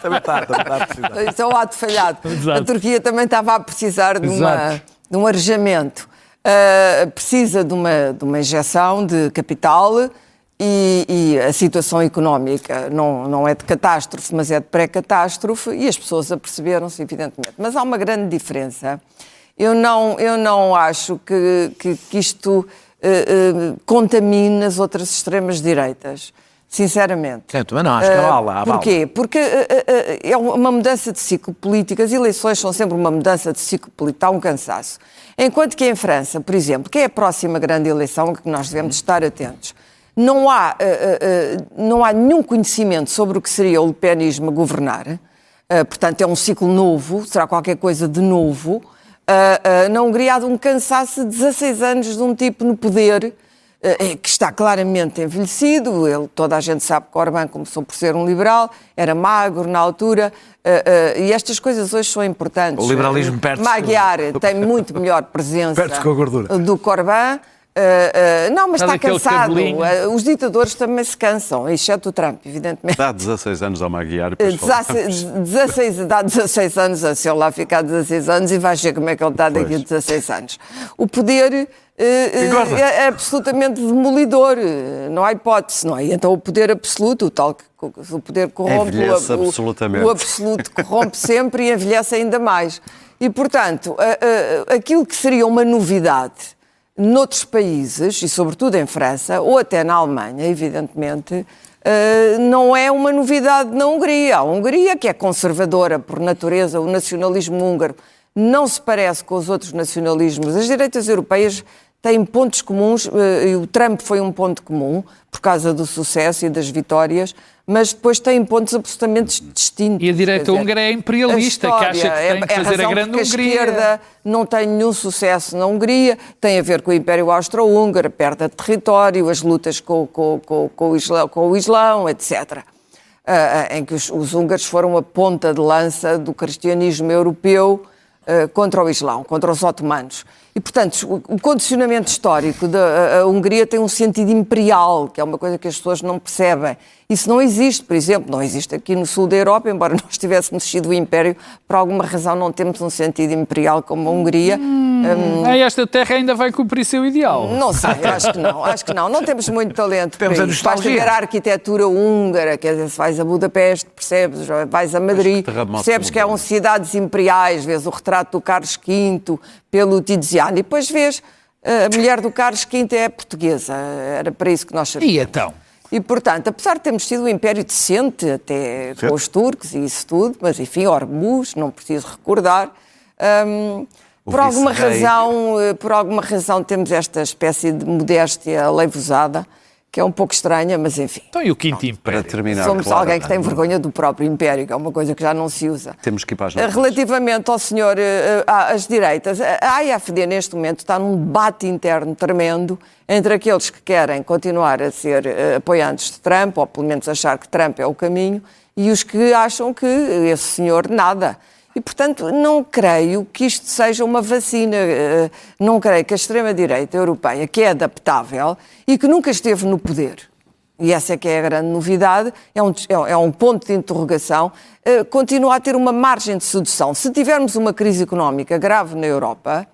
Também está a precisar. Isso é um ato falhado. Exato. A Turquia também estava a precisar de Exato. um arejamento. Precisa de uma injeção de capital e a situação económica não é de catástrofe, mas é de pré-catástrofe e as pessoas aperceberam-se, evidentemente. Mas há uma grande diferença. Eu não acho que isto contamine as outras extremas-direitas. Sinceramente. Sim, também não, acho que abala. Porquê? Porque é uma mudança de ciclo político. As eleições são sempre uma mudança de ciclo político. Há um cansaço. Enquanto que em França, por exemplo, que é a próxima grande eleição a que nós devemos estar atentos, não há nenhum conhecimento sobre o que seria o lepenismo a governar. Portanto, é um ciclo novo, será qualquer coisa de novo. Na Hungria há um cansaço de 16 anos de um tipo no poder que está claramente envelhecido. Toda a gente sabe que Orbán começou por ser um liberal, era magro na altura, e estas coisas hoje são importantes. O liberalismo perde-se. Magyar tem muito melhor presença Perde-se com a gordura. do que Orbán. Não, mas está Aquele cansado. cabelinho. Os ditadores também se cansam, exceto o Trump, evidentemente. Dá 16 anos ao Maguiar. Depois falamos. 16 anos, se ele lá ficar 16 anos e vais ver como é que ele está daqui a 16 anos. O poder é absolutamente demolidor, não há hipótese, não é? Então o poder absoluto, o tal que o poder corrompe, Envelhece absolutamente. o absoluto corrompe sempre e envelhece ainda mais. E, portanto, aquilo que seria uma novidade noutros países, e sobretudo em França, ou até na Alemanha, evidentemente, não é uma novidade na Hungria. A Hungria, que é conservadora por natureza, o nacionalismo húngaro não se parece com os outros nacionalismos. As direitas europeias têm pontos comuns, e o Trump foi um ponto comum, por causa do sucesso e das vitórias, mas depois têm pontos absolutamente distintos. E a direita húngara é imperialista, que acha que tem que fazer a grande Hungria. A esquerda não tem nenhum sucesso na Hungria, tem a ver com o Império Austro-Húngaro, a perda de território, as lutas com o Islão, etc. Em que os húngaros foram a ponta de lança do cristianismo europeu contra o Islão, contra os otomanos. E, portanto, o condicionamento histórico da Hungria tem um sentido imperial, que é uma coisa que as pessoas não percebem. Isso não existe, por exemplo, não existe aqui no sul da Europa, embora nós tivéssemos sido o Império, por alguma razão não temos um sentido imperial como a Hungria. Esta terra ainda vai cumprir seu ideal. Não sei, acho que não. Não temos muito talento para Temos a isso. Basta nostalgia. ver a arquitetura húngara, quer dizer, se vais a Budapeste, percebes, vais a Madrid, percebes que eram cidades imperiais, vês o retrato do Carlos V pelo Tiziano, e depois vês a mulher do Carlos V é portuguesa, era para isso que nós sabíamos. E então? E, portanto, apesar de termos tido um império decente, até com os turcos e isso tudo, mas, enfim, Hormuz, não preciso recordar, por alguma razão temos esta espécie de modéstia aleivosada, que é um pouco estranha, mas, enfim. Então e o quinto império? Para terminar, Somos claro, alguém que tem vergonha do próprio império, que é uma coisa que já não se usa. Temos que ir para as notas. Relativamente ao senhor, às direitas, a AfD neste momento está num debate interno tremendo entre aqueles que querem continuar a ser apoiantes de Trump, ou pelo menos achar que Trump é o caminho, e os que acham que esse senhor nada. E, portanto, não creio que isto seja uma vacina. Não creio que a extrema-direita europeia, que é adaptável e que nunca esteve no poder, e essa é que é a grande novidade, é um ponto de interrogação, continua a ter uma margem de sedução. Se tivermos uma crise económica grave na Europa,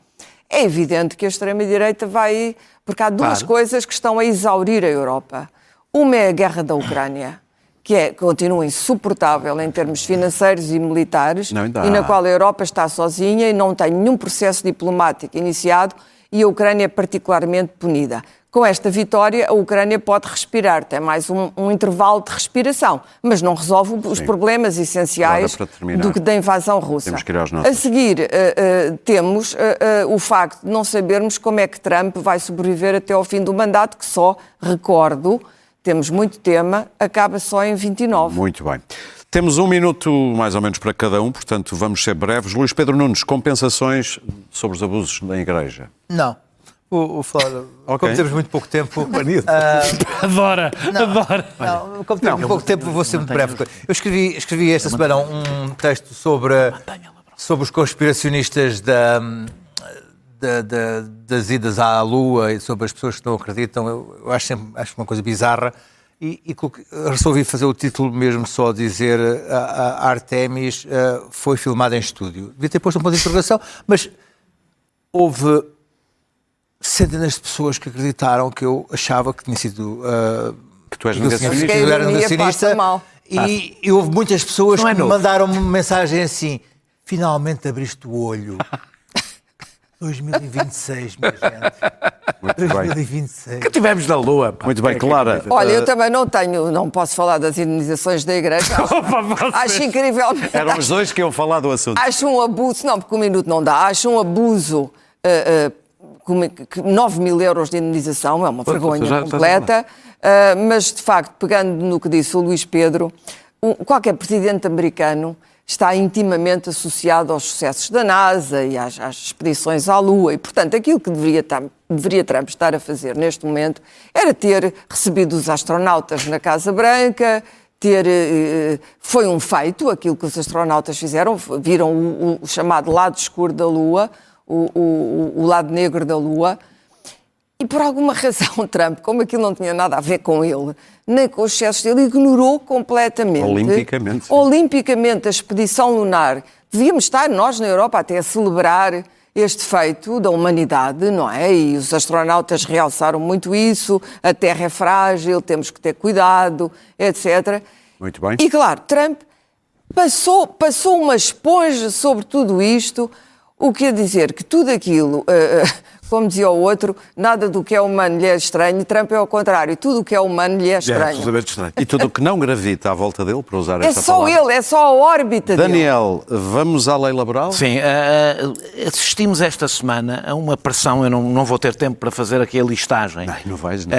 é evidente que a extrema-direita vai... Porque há duas coisas que estão a exaurir a Europa. Uma é a guerra da Ucrânia, que continua insuportável em termos financeiros e militares, e na qual a Europa está sozinha e não tem nenhum processo diplomático iniciado, e a Ucrânia é particularmente punida. Com esta vitória, a Ucrânia pode respirar, tem mais um intervalo de respiração, mas não resolve os problemas essenciais da invasão russa. Temos que ir às notas. A seguir, temos o facto de não sabermos como é que Trump vai sobreviver até ao fim do mandato, que só, recordo, temos muito tema, acaba só em 29. Muito bem. Temos 1 minuto mais ou menos para cada um, portanto vamos ser breves. Luís Pedro Nunes, compensações sobre os abusos na Igreja. Não. Vou falar, como temos muito pouco tempo... Adora. Não, como temos pouco tempo, vou ser muito breve. Eu escrevi esta semana um texto sobre os conspiracionistas das idas à Lua e sobre as pessoas que não acreditam. Eu acho uma coisa bizarra e resolvi fazer o título mesmo só dizer a Artemis foi filmada em estúdio. Devia ter posto um ponto de interrogação, mas houve centenas de pessoas que acreditaram que eu achava que tinha sido... que tu és negacionista. Eu era negacionista. E houve muitas pessoas que me mandaram uma mensagem assim: finalmente abriste o olho. 2026, minha gente. Muito 2026. Que tivemos na Lua. Pá. Muito bem, Clara. Olha, eu também não posso falar das indenizações da Igreja. Acho incrivelmente... Eram os dois que iam falar do assunto. Acho um abuso, não, porque 1 minuto não dá, acho um abuso... 9 mil euros de indenização é uma vergonha completa, mas de facto, pegando no que disse o Luís Pedro, qualquer presidente americano está intimamente associado aos sucessos da NASA e às expedições à Lua e, portanto, aquilo que deveria Trump estar a fazer neste momento era ter recebido os astronautas na Casa Branca, foi um feito aquilo que os astronautas fizeram, viram o chamado lado escuro da Lua, o lado negro da Lua, E por alguma razão Trump, como aquilo não tinha nada a ver com ele, nem com os excessos dele, ignorou completamente. Olimpicamente. Olimpicamente a expedição lunar. Devíamos estar nós na Europa até a celebrar este feito da humanidade, não é? E os astronautas realçaram muito isso, a Terra é frágil, temos que ter cuidado, etc. Muito bem. E claro, Trump passou uma esponja sobre tudo isto, o que quer dizer que tudo aquilo, como dizia o outro, nada do que é humano lhe é estranho, Trump é ao contrário, tudo o que é humano lhe é estranho. absolutamente estranho. E tudo o que não gravita à volta dele, para usar É esta só palavra. ele, é só a órbita dele. Daniel, vamos à lei laboral? Sim, assistimos esta semana a uma pressão, eu não vou ter tempo para fazer aqui a listagem, Ai, não vais, não.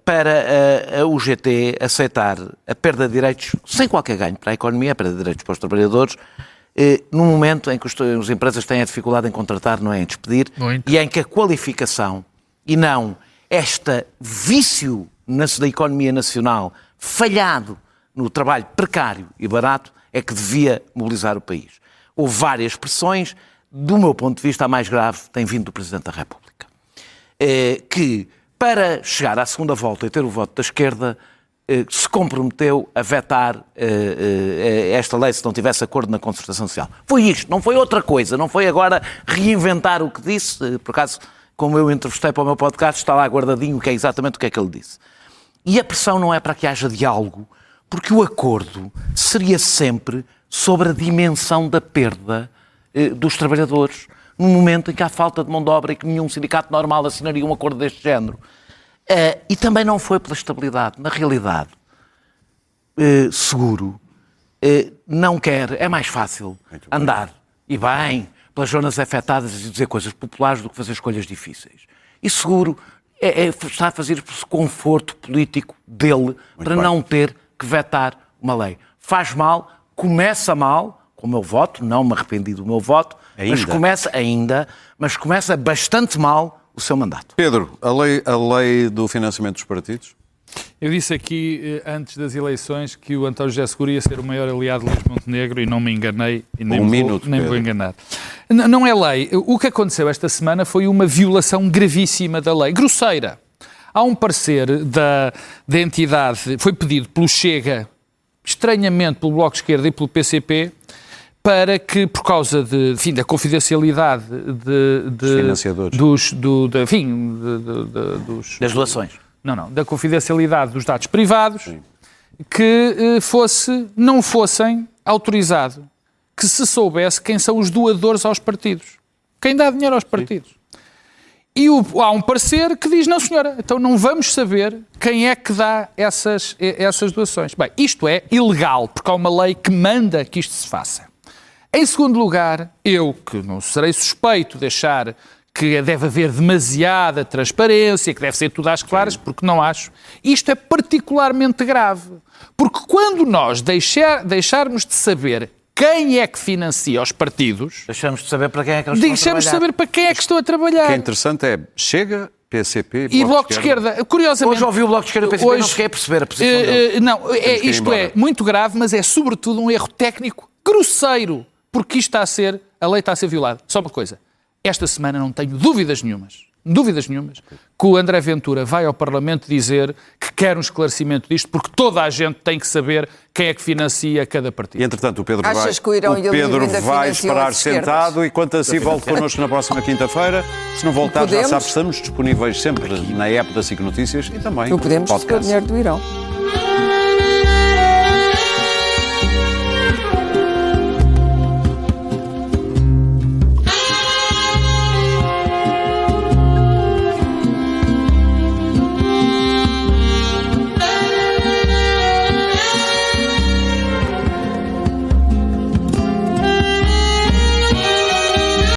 para a UGT aceitar a perda de direitos, sem qualquer ganho para a economia, a perda de direitos para os trabalhadores, no momento em que as empresas têm a dificuldade em contratar, não é em despedir, Muito. e em que a qualificação, e não este vício da economia nacional, falhado no trabalho precário e barato, é que devia mobilizar o país. Houve várias pressões, do meu ponto de vista, a mais grave tem vindo do Presidente da República, que, para chegar à segunda volta e ter o voto da esquerda, se comprometeu a vetar esta lei se não tivesse acordo na concertação social. Foi isto, não foi outra coisa, não foi agora reinventar o que disse. Por acaso, como eu entrevistei para o meu podcast, está lá guardadinho o que é exatamente o que é que ele disse. E a pressão não é para que haja diálogo, porque o acordo seria sempre sobre a dimensão da perda dos trabalhadores, no momento em que há falta de mão de obra e que nenhum sindicato normal assinaria um acordo deste género. E também não foi pela estabilidade. Na realidade, seguro não quer, é mais fácil andar e bem pelas zonas afetadas e dizer coisas populares do que fazer escolhas difíceis. E seguro está a fazer esse conforto político dele para bem. não ter que vetar uma lei. Faz mal, começa mal, com o meu voto, não me arrependi do meu voto, mas começa bastante mal o seu mandato. Pedro, a lei do financiamento dos partidos? Eu disse aqui, antes das eleições, que o António José Seguro ia ser o maior aliado de Luís Montenegro e não me enganei e nem vou enganar. Não é lei. O que aconteceu esta semana foi uma violação gravíssima da lei, grosseira. Há um parecer da entidade, foi pedido pelo Chega, estranhamente pelo Bloco de Esquerda e pelo PCP, para que, por causa da confidencialidade dos financiadores. Das doações. Da confidencialidade dos dados privados, que não fossem autorizados, que se soubesse quem são os doadores aos partidos, quem dá dinheiro aos partidos. E há um parecer que diz, não senhora, então não vamos saber quem é que dá essas doações. Bem, isto é ilegal, porque há uma lei que manda que isto se faça. Em segundo lugar, eu, que não serei suspeito de achar que deve haver demasiada transparência, que deve ser tudo às claras, porque não acho, isto é particularmente grave. Porque quando nós deixarmos de saber quem é que financia os partidos... Deixamos de saber para quem é que eles estão a trabalhar. Deixamos de saber para quem é que estão a trabalhar. O que é interessante é Chega, PCP e Bloco de Esquerda. Curiosamente... Hoje ouvi o Bloco de Esquerda e o PCP não cheguei a perceber a posição dele. Isto é muito grave, mas é sobretudo um erro técnico grosseiro, porque isto a lei está a ser violada. Só uma coisa, esta semana não tenho dúvidas nenhumas, que o André Ventura vai ao Parlamento dizer que quer um esclarecimento disto, porque toda a gente tem que saber quem é que financia cada partido. E, entretanto, o Pedro Achas que o Irão e a Líbia ainda vai financiam esperar as esquerdas? sentado e, quanto a si, volte connosco na próxima quinta-feira. Se não voltar, já Podemos? sabe, estamos disponíveis sempre na app da SIC Notícias e também Não podemos receber o podcast. dinheiro do Irão.